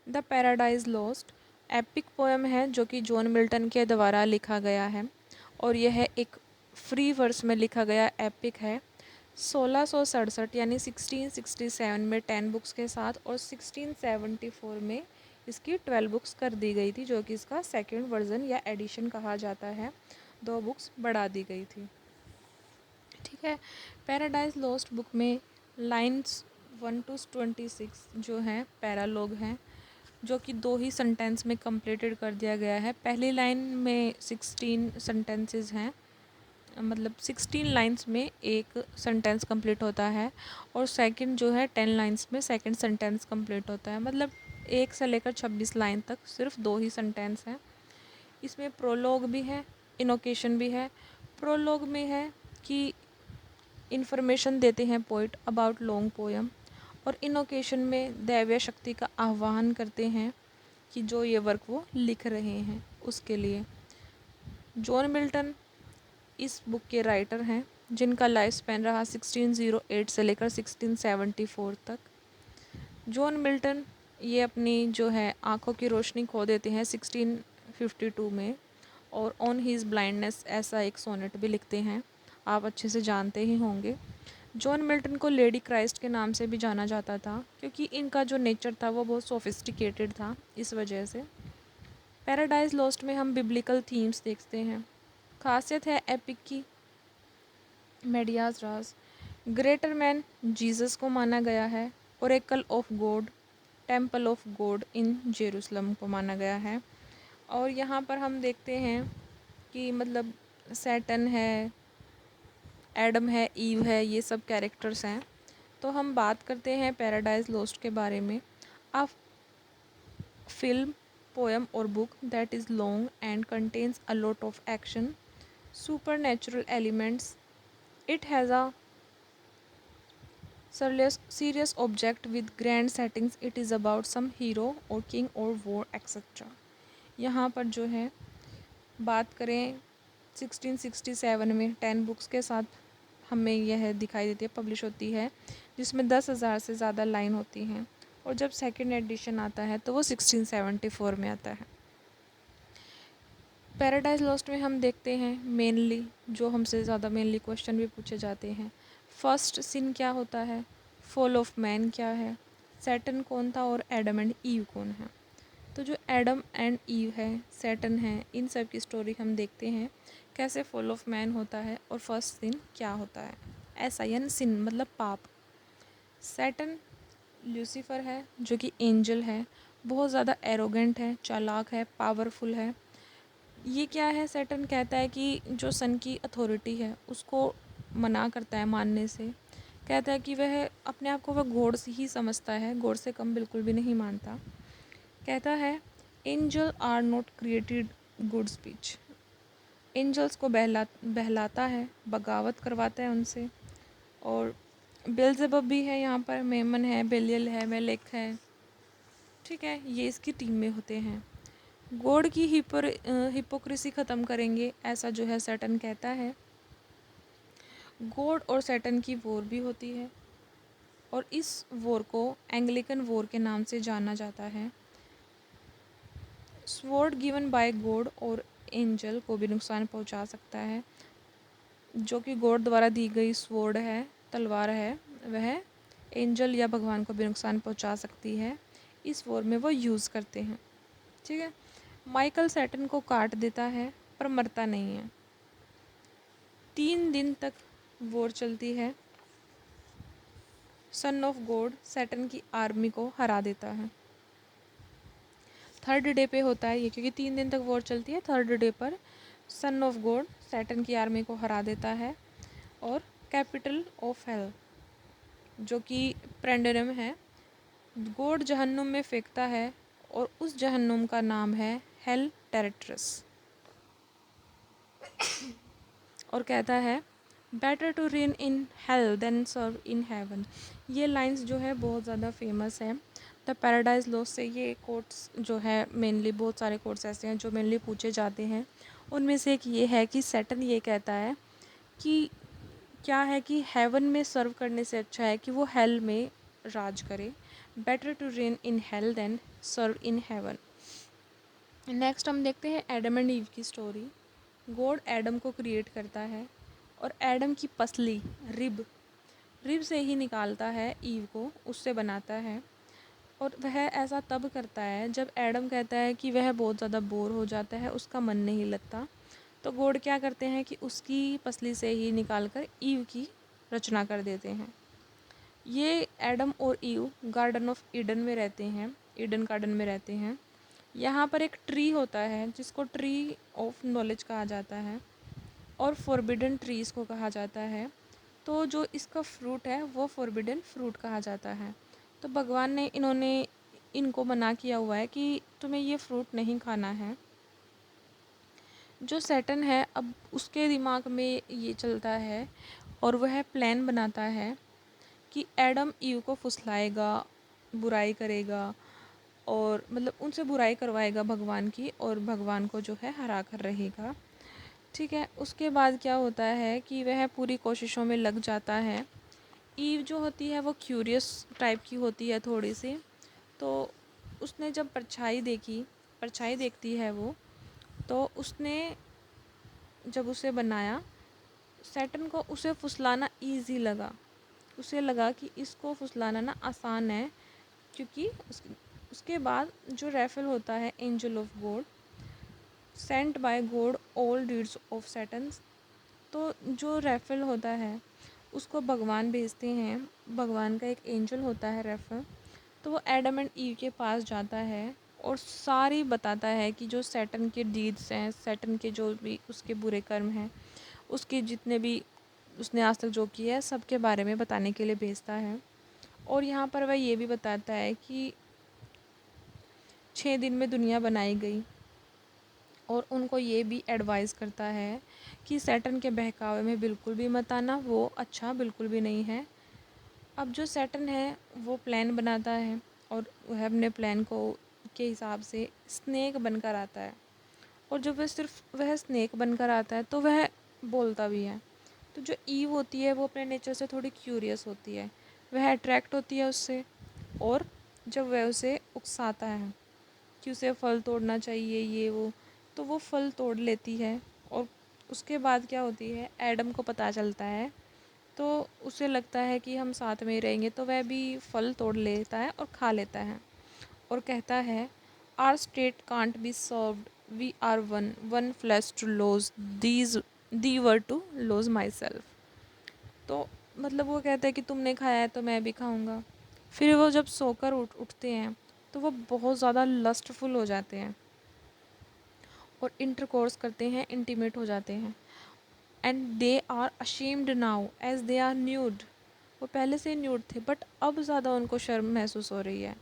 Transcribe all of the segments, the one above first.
The paradise lost epic poem है जो कि जॉन मिल्टन के द्वारा लिखा गया है और यह एक फ्री वर्स में लिखा गया एपिक है। 1667 यानी 1667 में 10 बुक्स के साथ और 1674 में इसकी 12 बुक्स कर दी गई थी, जो कि इसका सेकंड वर्जन या एडिशन कहा जाता है। 2 बुक्स बढ़ा दी गई थी। ठीक है। पैराडाइज लॉस्ट बुक में लाइन्स 1 to 26 जो हैं पैरालॉग हैं, जो कि 2 ही सेंटेंस में कंप्लीटेड कर दिया गया है। पहली लाइन में 16 सेंटेंसेस हैं, मतलब 16 लाइंस में एक सेंटेंस कंप्लीट होता है और सेकंड जो है 10 लाइंस में सेकंड सेंटेंस कंप्लीट होता है। मतलब 1 से लेकर 26 लाइन तक सिर्फ 2 ही सेंटेंस हैं। इसमें प्रोलॉग भी है, इनोकेशन भी है। प्रोलॉग में है कि इन्फॉर्मेशन देते हैं पोइट अबाउट लॉन्ग पोएम, और इनोकेशन में दैवीय शक्ति का आह्वान करते हैं कि जो ये वर्क वो लिख रहे हैं उसके लिए। जॉन मिल्टन इस बुक के राइटर हैं जिनका लाइफ स्पैन रहा 1608 से लेकर 1674 तक। जॉन मिल्टन ये अपनी जो है आँखों की रोशनी खो देते हैं 1652 में, और ऑन हीज़ ब्लाइंडनेस ऐसा एक सोनेट भी लिखते हैं, आप अच्छे से जानते ही होंगे। जॉन मिल्टन को लेडी क्राइस्ट के नाम से भी जाना जाता था क्योंकि इनका जो नेचर था वो बहुत सोफिस्टिकेटेड था, इस वजह से। पैराडाइज लॉस्ट में हम बिब्लिकल थीम्स देखते हैं। खासियत है एपिक की मेडियाज राज, ग्रेटर मैन जीसस को माना गया है, Oracle of God, temple of God in Jerusalem को माना गया है। और यहाँ पर हम देखते हैं कि मतलब सैटन है, एडम है, ईव है, ये सब कैरेक्टर्स हैं। तो हम बात करते हैं पैराडाइज लॉस्ट के बारे में। अ फिल्म, पोएम और book that is long and contains a lot of action, supernatural elements. It has a serious object with grand settings. It is about some hero or king or war etc. यहाँ पर जो है बात करें 1667 में 10 books के साथ हमें यह दिखाई देती है, पब्लिश होती है, जिसमें 10,000 से ज़्यादा लाइन होती हैं, और जब सेकंड एडिशन आता है तो वो 1674 में आता है। पैराडाइज लॉस्ट में हम देखते हैं मेनली जो हमसे ज़्यादा मेनली क्वेश्चन भी पूछे जाते हैं, फर्स्ट सिन क्या होता है, फॉल ऑफ मैन क्या है, सैटन कौन था और एडम एंड ईव कौन है। तो जो एडम एंड ईव है, सैटन है, इन सब की स्टोरी हम देखते हैं, कैसे फॉल ऑफ मैन होता है और फर्स्ट सिन क्या होता है। ऐसा यानी सिन मतलब पाप। सैटन लूसीफर है जो कि एंजल है, बहुत ज़्यादा एरोगेंट है, चालाक है, पावरफुल है। ये क्या है, सैटर्न कहता है कि जो सन की अथॉरिटी है उसको मना करता है मानने से। कहता है कि वह अपने आप को वह गॉड से ही समझता है, गॉड से कम बिल्कुल भी नहीं मानता। कहता है angel are not created good speech. Angels को बहलाता है, बगावत करवाता है उनसे। और बेल्जेबब भी है यहाँ पर, मेमन है, बेलियल है, मेलेक है। ठीक है, ये इसकी टीम में होते हैं। गॉड की हिपोक्रेसी ख़त्म करेंगे, ऐसा जो है सैटन कहता है। गॉड और सैटन की वॉर भी होती है और इस वॉर को एंग्लिकन वॉर के नाम से जाना जाता है। स्वॉर्ड गिवन बाय गॉड और एंजल को भी नुकसान पहुंचा सकता है। जो कि गॉड द्वारा दी गई स्वॉर्ड है, तलवार है, वह एंजल या भगवान को भी नुकसान पहुंचा सकती है। इस वॉर में वो यूज़ करते हैं। ठीक है। माइकल सैटन को काट देता है पर मरता नहीं है। 3 दिन तक वॉर चलती है। सन ऑफ गॉड सैटन की आर्मी को हरा देता है। थर्ड डे पे होता है ये, क्योंकि 3 दिन तक वॉर चलती है। थर्ड डे पर सन ऑफ गॉड सैटन की आर्मी को हरा देता है और कैपिटल ऑफ हेल जो कि प्रेंडरम है, गॉड जहन्नुम में फेंकता है और उस जहन्नुम का नाम है हेल टेरेट्रस। और कहता है better to reign in hell than serve in heaven. ये लाइंस जो है बहुत ज़्यादा फेमस है द पैराडाइज लॉस्ट से। ये कोट्स जो है मेनली, बहुत सारे कोट्स ऐसे हैं जो मेनली पूछे जाते हैं। उनमें से एक ये है कि सैटन ये कहता है कि क्या है कि हेवन में सर्व करने से अच्छा है कि वो हेल में राज करे। Better to reign in hell than serve in heaven. Next हम देखते हैं एडम एंड ईव की स्टोरी। गॉड एडम को क्रिएट करता है और एडम की पसली रिब से ही निकालता है, ईव को उससे बनाता है। और वह ऐसा तब करता है जब एडम कहता है कि वह बहुत ज़्यादा बोर हो जाता है, उसका मन नहीं लगता। तो गॉड क्या करते हैं कि उसकी पसली से ही निकाल कर ईव की रचना कर देते हैं। ये एडम और ईव गार्डन ऑफ ईडन में रहते हैं, ईडन गार्डन में रहते हैं। यहाँ पर एक ट्री होता है जिसको ट्री ऑफ नॉलेज कहा जाता है और फॉरबिडन ट्रीज़ को कहा जाता है। तो जो इसका फ्रूट है वो फॉरबिडन फ्रूट कहा जाता है। तो भगवान ने इनको मना किया हुआ है कि तुम्हें ये फ्रूट नहीं खाना है। जो सैटर्न है, अब उसके दिमाग में ये चलता है और वह प्लान बनाता है कि एडम ईव को फुसलाएगा, बुराई करेगा और मतलब उनसे बुराई करवाएगा भगवान की, और भगवान को जो है हरा कर रहेगा। ठीक है, उसके बाद क्या होता है कि वह पूरी कोशिशों में लग जाता है। ईव जो होती है वो क्यूरियस टाइप की होती है थोड़ी सी। तो उसने जब परछाई देखती है वो, तो उसने जब उसे बनाया, सैटर्न को उसे फुसलाना ईजी लगा। उसे लगा कि इसको फुसलाना ना आसान है, क्योंकि उसके बाद जो रेफेल होता है, angel of God sent by God all deeds of Satan's. तो जो रेफेल होता है उसको भगवान भेजते हैं, भगवान का एक एंजल होता है रेफेल। तो वो एडम एंड ईव के पास जाता है और सारी बताता है कि जो सैटर्न के डीड्स हैं, सैटर्न के जो भी उसके बुरे कर्म हैं, उसके जितने भी उसने आज तक जो किया है, सब के बारे में बताने के लिए भेजता है। और यहाँ पर वह ये भी बताता है कि 6 दिन में दुनिया बनाई गई, और उनको ये भी एडवाइस करता है कि सैटर्न के बहकावे में बिल्कुल भी मत आना, वो अच्छा बिल्कुल भी नहीं है। अब जो सैटर्न है वो प्लान बनाता है और वह अपने प्लान को के हिसाब से स्नेक बनकर आता है। और जब वह स्नेक बनकर आता है तो वह बोलता भी है। तो जो ईव होती है वो अपने नेचर से थोड़ी क्यूरियस होती है, वह अट्रैक्ट होती है उससे। और जब वह उसे उकसाता है कि उसे फल तोड़ना चाहिए ये वो, तो वो फल तोड़ लेती है। और उसके बाद क्या होती है, एडम को पता चलता है, तो उसे लगता है कि हम साथ में ही रहेंगे, तो वह भी फल तोड़ लेता है और खा लेता है और कहता है, our state can't be served, we are one one flesh to lose these the were to lose myself. तो मतलब वो कहता है कि तुमने खाया है तो मैं भी खाऊंगा। फिर वो जब सोकर उठते हैं तो वो बहुत ज़्यादा लस्टफुल हो जाते हैं और इंटरकोर्स करते हैं, इंटीमेट हो जाते हैं। And they are ashamed now as they are nude. वो पहले से न्यूड थे बट अब ज़्यादा उनको शर्म महसूस हो रही है।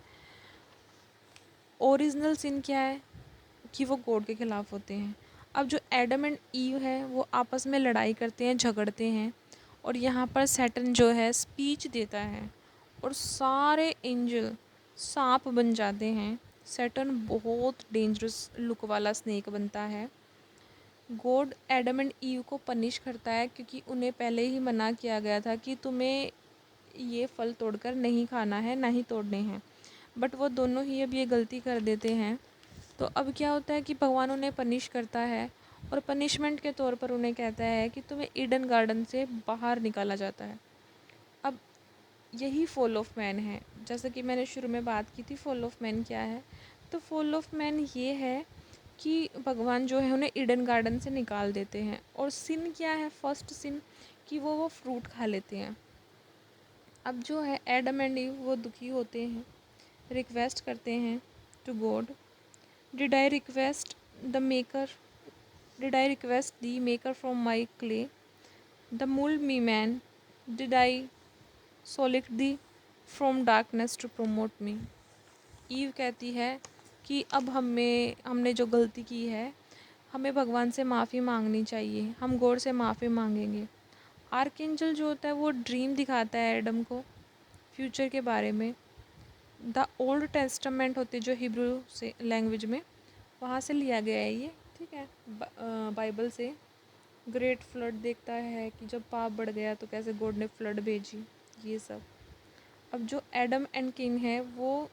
ओरिजिनल सिन क्या है कि वो गॉड के ख़िलाफ़ होते हैं। अब जो एडम एंड ईव है वो आपस में लड़ाई करते हैं, झगड़ते हैं, और यहाँ पर सैटर्न जो है स्पीच देता है और सारे एंजल सांप बन जाते हैं। सैटर्न बहुत डेंजरस लुक वाला स्नेक बनता है। गॉड एडम एंड ईव को पनिश करता है क्योंकि उन्हें पहले ही मना किया गया था कि तुम्हें ये फल तोड़कर नहीं खाना है, ना ही तोड़ने हैं। बट वो दोनों ही अब ये गलती कर देते हैं। तो अब क्या होता है कि भगवान उन्हें पनिश करता है और पनिशमेंट के तौर पर उन्हें कहता है कि तुम्हें ईडन गार्डन से बाहर निकाला जाता है। अब यही फॉल ऑफ मैन है। जैसे कि मैंने शुरू में बात की थी, फॉल ऑफ मैन क्या है, तो फॉल ऑफ मैन ये है कि भगवान जो है उन्हें ईडन गार्डन से निकाल देते हैं। और सिन क्या है, फर्स्ट सिन, कि वो फ्रूट खा लेते हैं। अब जो है एडम एंड ईव वो दुखी होते हैं, रिक्वेस्ट करते हैं to God, did I request the maker did I request the maker from my clay the mold me man, did I solicit the from darkness to promote me. Eve कहती है कि अब हमने जो गलती की है, हमें भगवान से माफ़ी मांगनी चाहिए, हम गॉड से माफ़ी मांगेंगे। आर्कएंजल जो होता है वो ड्रीम दिखाता है एडम को फ्यूचर के बारे में। द ओल्ड टेस्टामेंट होती है जो हिब्रू से लैंग्वेज में, वहाँ से लिया गया है ये, ठीक है, बाइबल से। ग्रेट फ्लड देखता है कि जब पाप बढ़ गया तो कैसे गॉड ने फ्लड भेजी, ये सब। अब जो एडम एंड केन है वो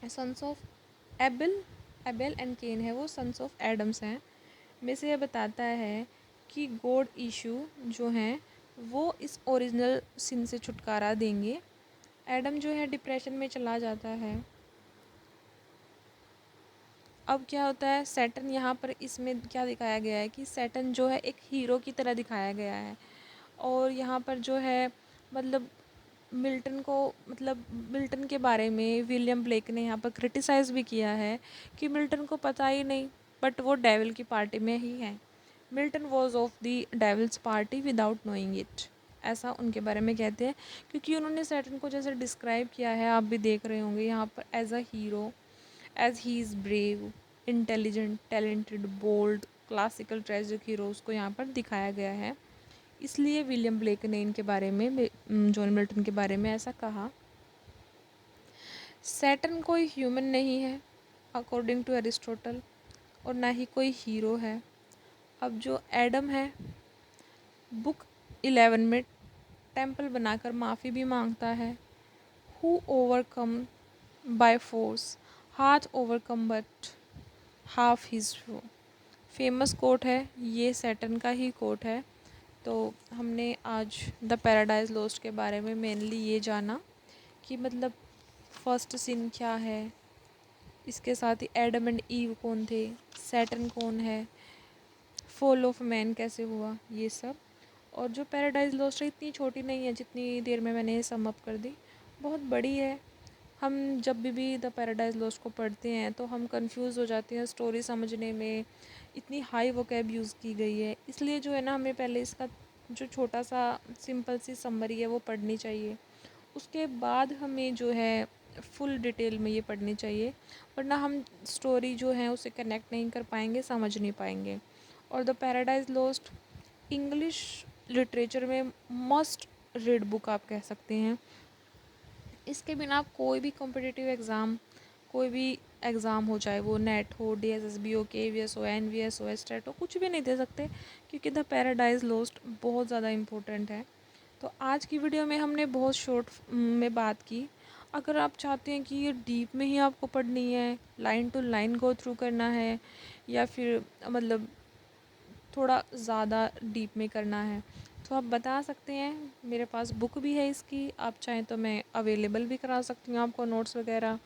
sons of Abel Abel and Cain है, वो सन्स ऑफ एडम्स हैं। में से यह बताता है कि गॉड इशू जो हैं वो इस ओरिजिनल सिन से छुटकारा देंगे। एडम जो है डिप्रेशन में चला जाता है। अब क्या होता है, सैटर्न यहाँ पर इसमें क्या दिखाया गया है कि सैटर्न जो है एक हीरो की तरह दिखाया गया है। और यहाँ पर जो है मतलब मिल्टन को, मतलब मिल्टन के बारे में विलियम ब्लेक ने यहाँ पर क्रिटिसाइज़ भी किया है कि मिल्टन को पता ही नहीं, बट वो डेविल की पार्टी में ही है। Milton was of the devil's party without knowing it, ऐसा उनके बारे में कहते हैं। क्योंकि उन्होंने सैटर्न को जैसे डिस्क्राइब किया है, आप भी देख रहे होंगे यहाँ पर, as a hero, as he is brave, intelligent, talented, bold, classical tragic heroes को यहाँ पर दिखाया गया है। इसलिए विलियम ब्लेक ने इनके बारे में, जॉन मिल्टन के बारे में ऐसा कहा। सैटर्न कोई ह्यूमन नहीं है अकॉर्डिंग टू एरिस्टोटल, और ना ही कोई हीरो है। अब जो एडम है, बुक 11 में टेम्पल बनाकर माफ़ी भी मांगता है। हु ओवरकम बाय फोर्स हाथ ओवरकम बट हाफ हिज वो फेमस कोट है, ये सैटर्न का ही कोट है। तो हमने आज द पैराडाइज लोस्ट के बारे में मेनली ये जाना कि मतलब फर्स्ट सिन क्या है, इसके साथ ही एडम एंड ईव कौन थे, सैटर्न कौन है, फॉल ऑफ मैन कैसे हुआ, ये सब। और जो पैराडाइज लॉस्ट है इतनी छोटी नहीं है जितनी देर में मैंने सम अप कर दी, बहुत बड़ी है। हम जब भी द पैराडाइज लॉस्ट को पढ़ते हैं तो हम कंफ्यूज हो जाते हैं स्टोरी समझने में, इतनी हाई वोकैब यूज़ की गई है। इसलिए जो है ना, हमें पहले इसका जो छोटा सा सिंपल सी समरी है वो पढ़नी चाहिए, उसके बाद हमें जो है फुल डिटेल में ये पढ़नी चाहिए, वरना हम स्टोरी जो है उसे कनेक्ट नहीं कर पाएंगे, समझ नहीं पाएंगे। और the paradise lost English literature में मस्ट रीड बुक आप कह सकते हैं। इसके बिना आप कोई भी कॉम्पिटिटिव एग्ज़ाम, कोई भी एग्ज़ाम हो, चाहे वो नेट हो, DSSB हो, KVS हो, NVS हो, STET हो, कुछ भी नहीं दे सकते, क्योंकि द पैराडाइज लॉस्ट बहुत ज़्यादा इम्पोर्टेंट है। तो आज की वीडियो में हमने बहुत शॉर्ट में बात की। अगर आप चाहते हैं कि ये डीप में ही आपको पढ़नी है, line to line go through करना है, या फिर मतलब थोड़ा ज़्यादा डीप में करना है, तो आप बता सकते हैं। मेरे पास बुक भी है इसकी, आप चाहें तो मैं अवेलेबल भी करा सकती हूँ आपको नोट्स वगैरह।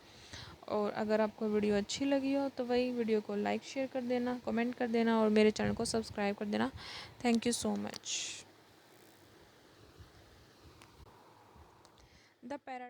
और अगर आपको वीडियो अच्छी लगी हो तो वही वीडियो को लाइक शेयर कर देना, कमेंट कर देना, और मेरे चैनल को सब्सक्राइब कर देना। Thank you so much. The para